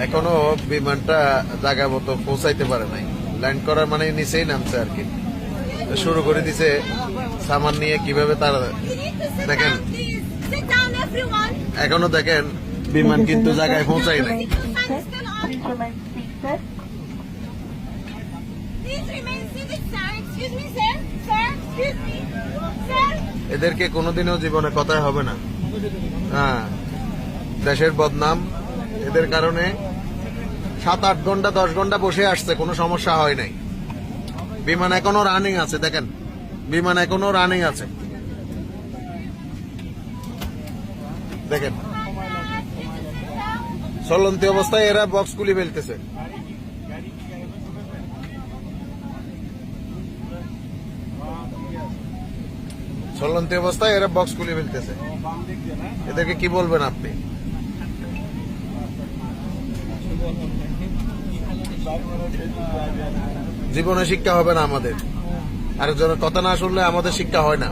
এখনো বিমানটা জায়গা মতো পৌঁছাইতে পারে নাই, ল্যান্ড করার মানে নিচেই নামছে আর কি। তো শুরু করে দিছে সামান নিয়ে কিভাবে তারা দেখেন, এখনো দেখেন বিমান কিন্তু জায়গায় পৌঁছাই নাই। এদেরকে কোনোদিনও জীবনে কথাই হবে না। হ্যাঁ, দেশের বদনাম এদের কারণে 7-8 ঘন্টা 10 ঘন্টা বসে আসছে, কোনো সমস্যা হয় নাই। বিমান এখনো রানিং আছে, দেখেন বিমান এখনো রানিং আছে, দেখেন চলন্ত অবস্থায় এরা বক্স খুলে ফেলতেছে। চলন্ত অবস্থায় এরা বক্স খুলে ফেলতেছে, এদেরকে কি বলবেন আপনি? জীবনে শিক্ষা হবে না আমাদের, আরেকজনের কথা না শুনলে আমাদের শিক্ষা হয় না।